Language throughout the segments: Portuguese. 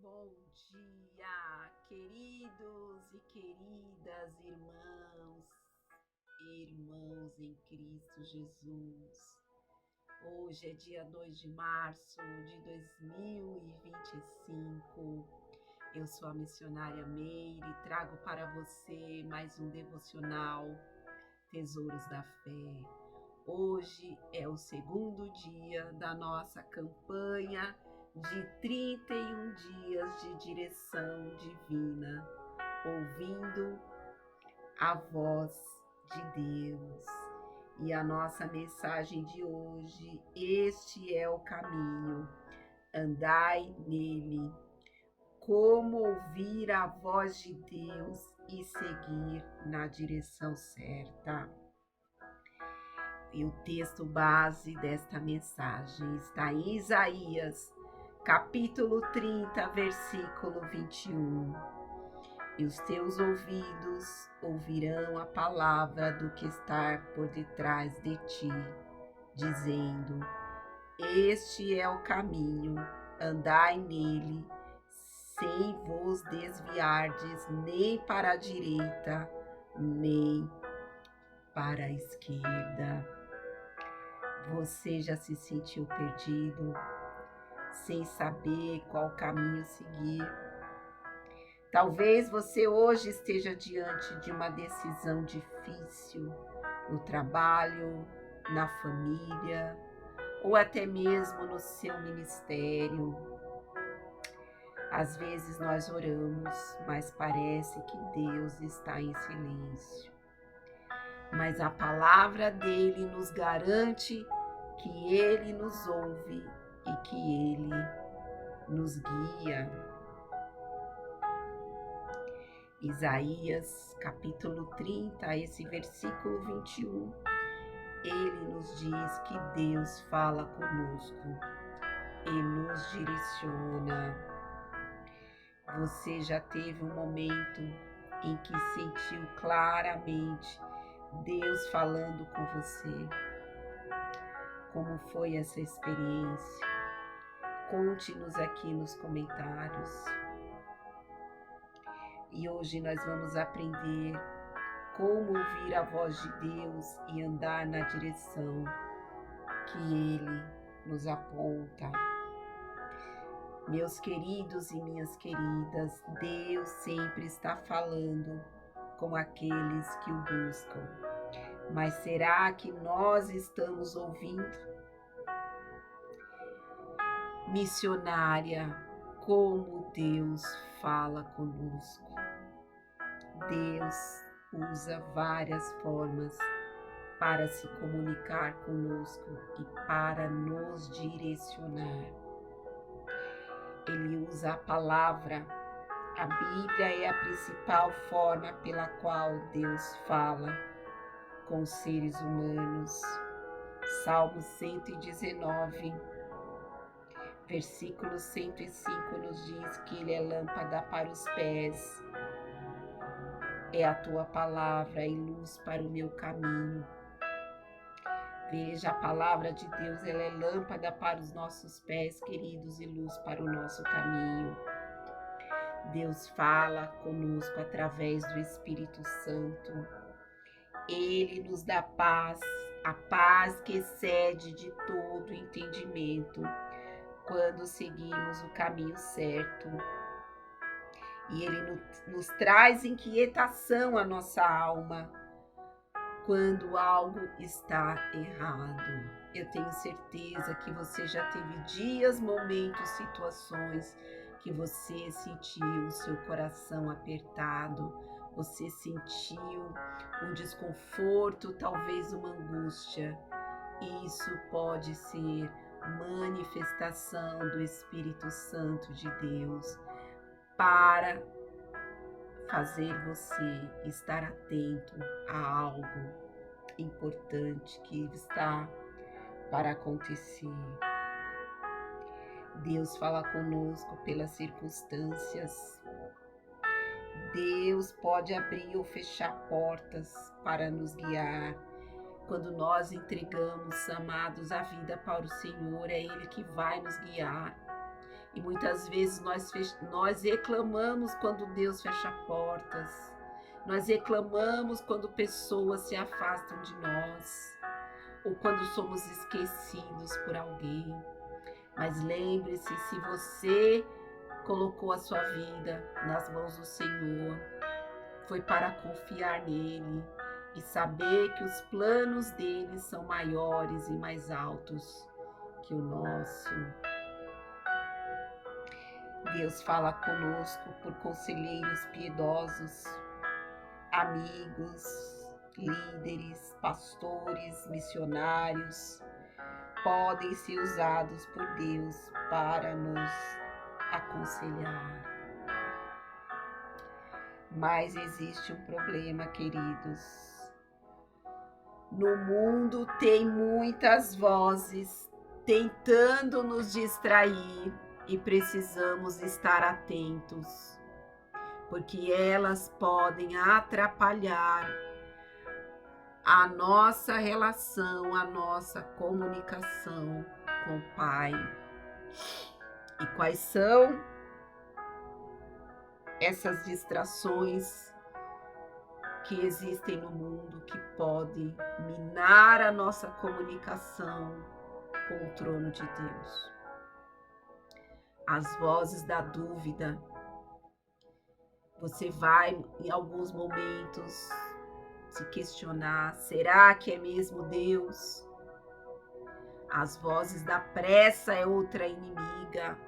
Bom dia, queridos e queridas irmãos em Cristo Jesus. Hoje é dia 2 de março de 2025. Eu sou a missionária Meire e trago para você mais um devocional Tesouros da Fé. Hoje é o segundo dia da nossa campanha de 31 dias de direção divina, ouvindo a voz de Deus. E a nossa mensagem de hoje: este é o caminho, andai nele. Como ouvir a voz de Deus e seguir na direção certa. E o texto base desta mensagem está em Isaías, capítulo 30, versículo 21. E os teus ouvidos ouvirão a palavra do que está por detrás de ti, dizendo: este é o caminho, andai nele, sem vos desviardes nem para a direita, nem para a esquerda. Você já se sentiu perdido, sem saber qual caminho seguir? Talvez você hoje esteja diante de uma decisão difícil no trabalho, na família ou até mesmo no seu ministério. Às vezes nós oramos, mas parece que Deus está em silêncio. Mas a palavra dele nos garante que ele nos ouve e que ele nos guia. Isaías, capítulo 30, esse versículo 21, ele nos diz que Deus fala conosco e nos direciona. Você já teve um momento em que sentiu claramente Deus falando com você? Como foi essa experiência? Conte-nos aqui nos comentários. E hoje nós vamos aprender como ouvir a voz de Deus e andar na direção que Ele nos aponta. Meus queridos e minhas queridas, Deus sempre está falando com aqueles que o buscam. Mas será que nós estamos ouvindo? Missionária, como Deus fala conosco. Deus usa várias formas para se comunicar conosco e para nos direcionar. Ele usa a palavra. A Bíblia é a principal forma pela qual Deus fala com os seres humanos. Salmo 119, versículo 105 nos diz que ele é lâmpada para os pés, é a tua palavra e luz para o meu caminho. Veja, a palavra de Deus, ela é lâmpada para os nossos pés, queridos, e luz para o nosso caminho. Deus fala conosco através do Espírito Santo. Ele nos dá paz, a paz que excede de todo entendimento, quando seguimos o caminho certo. E Ele nos traz inquietação à nossa alma quando algo está errado. Eu tenho certeza que você já teve dias, momentos, situações que você sentiu o seu coração apertado, você sentiu um desconforto, talvez uma angústia. Isso pode ser manifestação do Espírito Santo de Deus para fazer você estar atento a algo importante que está para acontecer. Deus fala conosco pelas circunstâncias. Deus pode abrir ou fechar portas para nos guiar. Quando nós entregamos, amados, a vida para o Senhor, é Ele que vai nos guiar. E muitas vezes nós reclamamos quando Deus fecha portas. Nós reclamamos quando pessoas se afastam de nós. Ou quando somos esquecidos por alguém. Mas lembre-se, se você colocou a sua vida nas mãos do Senhor, foi para confiar nele e saber que os planos dele são maiores e mais altos que o nosso. Deus fala conosco por conselheiros piedosos, amigos, líderes, pastores, missionários, podem ser usados por Deus para nos aconselhar. Mas existe um problema, queridos. No mundo tem muitas vozes tentando nos distrair e precisamos estar atentos, porque elas podem atrapalhar a nossa relação, a nossa comunicação com o Pai. E quais são essas distrações que existem no mundo que podem minar a nossa comunicação com o trono de Deus? As vozes da dúvida. Você vai, em alguns momentos, se questionar: será que é mesmo Deus? As vozes da pressa é outra inimiga.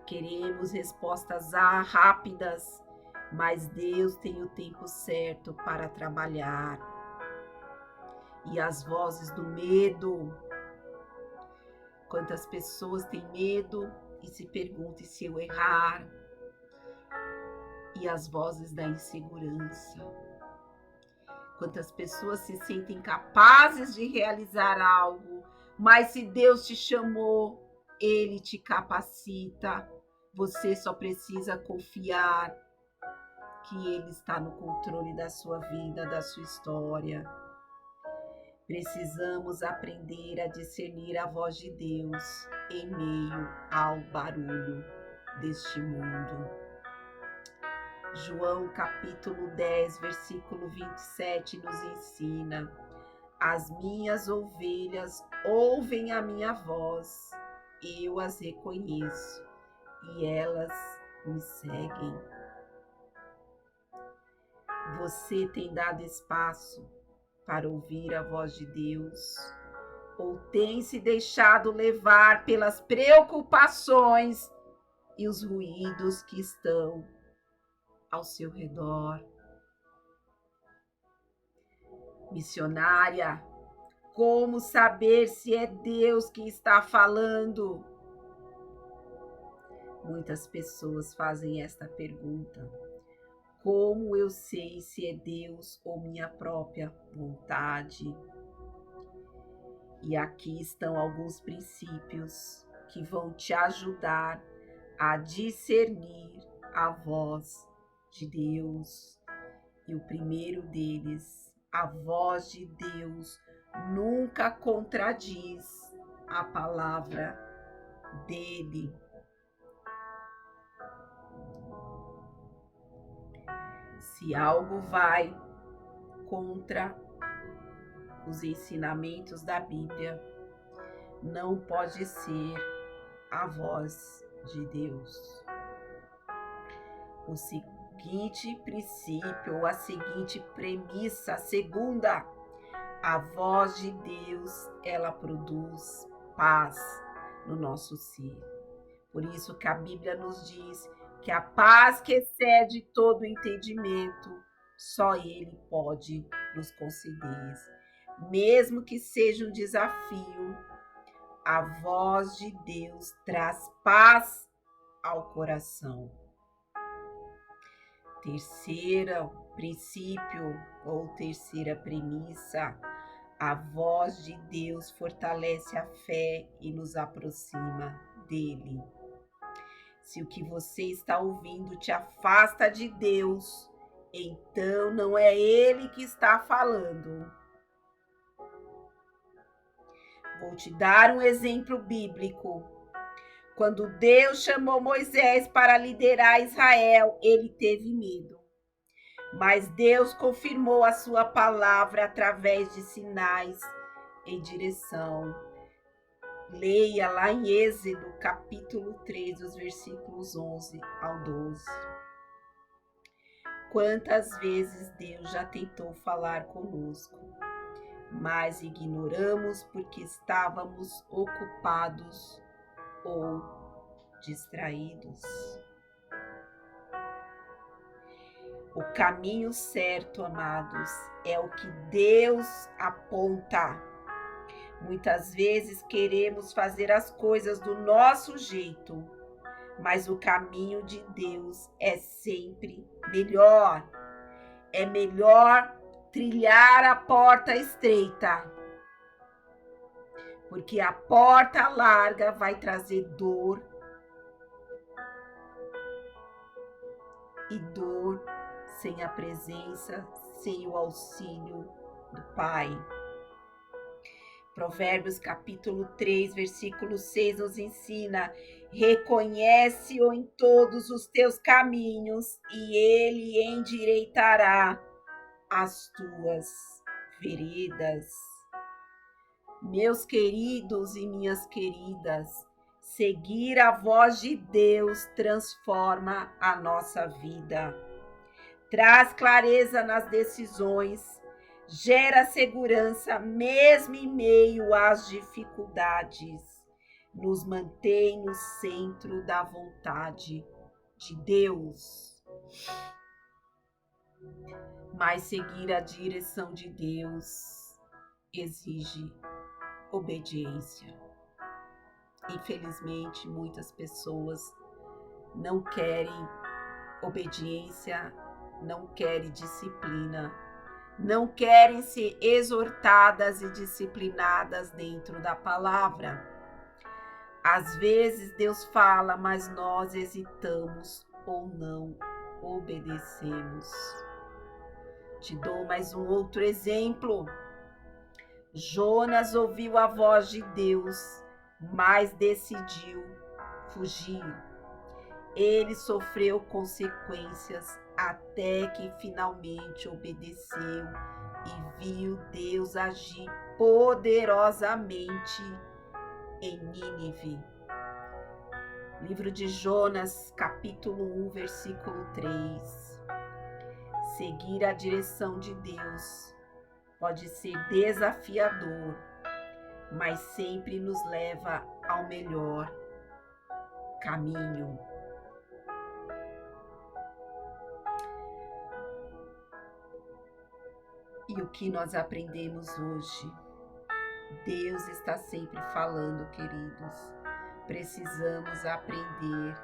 Queremos respostas rápidas, mas Deus tem o tempo certo para trabalhar. E as vozes do medo. Quantas pessoas têm medo e se perguntam: e se eu errar? E as vozes da insegurança. Quantas pessoas se sentem capazes de realizar algo, mas se Deus te chamou, Ele te capacita. Você só precisa confiar que Ele está no controle da sua vida, da sua história. Precisamos aprender a discernir a voz de Deus em meio ao barulho deste mundo. João capítulo 10, versículo 27 nos ensina: as minhas ovelhas ouvem a minha voz, eu as reconheço e elas me seguem. Você tem dado espaço para ouvir a voz de Deus? Ou tem se deixado levar pelas preocupações e os ruídos que estão ao seu redor? Missionária, como saber se é Deus que está falando? Muitas pessoas fazem esta pergunta: como eu sei se é Deus ou minha própria vontade? E aqui estão alguns princípios que vão te ajudar a discernir a voz de Deus. E o primeiro deles: a voz de Deus nunca contradiz a palavra dele. Se algo vai contra os ensinamentos da Bíblia, não pode ser a voz de Deus. O seguinte princípio, ou a seguinte premissa, a segunda: a voz de Deus, ela produz paz no nosso ser. Por isso que a Bíblia nos diz que a paz que excede todo entendimento, só Ele pode nos conceder. Mesmo que seja um desafio, a voz de Deus traz paz ao coração. Terceiro princípio ou terceira premissa: a voz de Deus fortalece a fé e nos aproxima dele. Se o que você está ouvindo te afasta de Deus, então não é Ele que está falando. Vou te dar um exemplo bíblico. Quando Deus chamou Moisés para liderar Israel, ele teve medo. Mas Deus confirmou a sua palavra através de sinais em direção. Leia lá em Êxodo, capítulo 3, os versículos 11 ao 12. Quantas vezes Deus já tentou falar conosco, mas ignoramos porque estávamos ocupados ou distraídos. O caminho certo, amados, é o que Deus aponta. Muitas vezes queremos fazer as coisas do nosso jeito, mas o caminho de Deus é sempre melhor. É melhor trilhar a porta estreita, porque a porta larga vai trazer dor e dor sem a presença, sem o auxílio do Pai. Provérbios capítulo 3, versículo 6 nos ensina: reconhece-o em todos os teus caminhos e ele endireitará as tuas veredas. Meus queridos e minhas queridas, seguir a voz de Deus transforma a nossa vida. Traz clareza nas decisões, gera segurança mesmo em meio às dificuldades, nos mantém no centro da vontade de Deus. Mas seguir a direção de Deus exige obediência. Infelizmente, muitas pessoas não querem obediência, não querem disciplina, não querem ser exortadas e disciplinadas dentro da palavra. Às vezes Deus fala, mas nós hesitamos ou não obedecemos. Te dou mais um outro exemplo. Jonas ouviu a voz de Deus, mas decidiu fugir. Ele sofreu consequências até que finalmente obedeceu e viu Deus agir poderosamente em Nínive. Livro de Jonas, capítulo 1, versículo 3. Seguir a direção de Deus pode ser desafiador, mas sempre nos leva ao melhor caminho. E o que nós aprendemos hoje? Deus está sempre falando, queridos. Precisamos aprender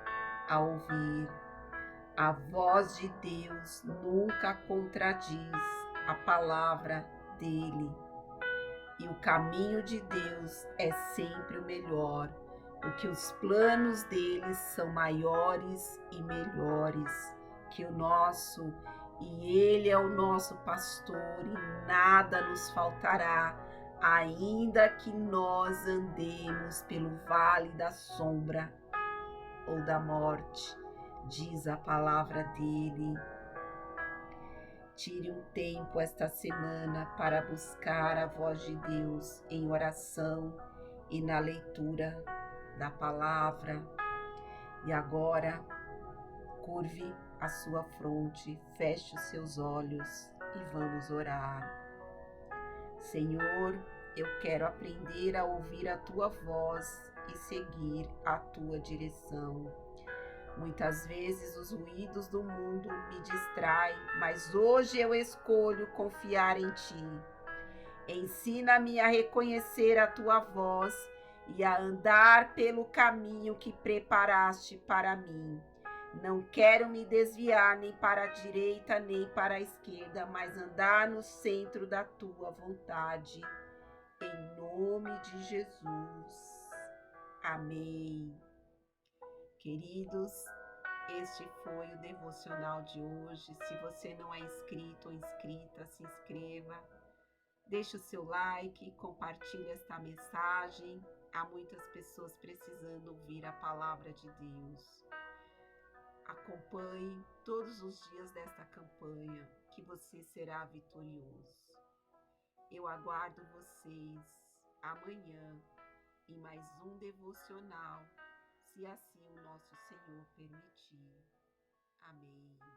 a ouvir. A voz de Deus nunca contradiz a palavra dele. E o caminho de Deus é sempre o melhor, porque os planos dele são maiores e melhores que o nosso. E ele é o nosso pastor e nada nos faltará, ainda que nós andemos pelo vale da sombra ou da morte, diz a palavra dele. Tire um tempo esta semana para buscar a voz de Deus em oração e na leitura da palavra. E agora, curve a sua fronte, feche os seus olhos e vamos orar. Senhor, eu quero aprender a ouvir a tua voz e seguir a tua direção. Muitas vezes os ruídos do mundo me distraem, mas hoje eu escolho confiar em ti. Ensina-me a reconhecer a tua voz e a andar pelo caminho que preparaste para mim. Não quero me desviar nem para a direita nem para a esquerda, mas andar no centro da tua vontade. Em nome de Jesus. Amém. Queridos, este foi o devocional de hoje. Se você não é inscrito ou inscrita, se inscreva. Deixe o seu like, compartilhe esta mensagem. Há muitas pessoas precisando ouvir a palavra de Deus. Acompanhe todos os dias desta campanha, que você será vitorioso. Eu aguardo vocês amanhã em mais um devocional, se assim o nosso Senhor permitir. Amém.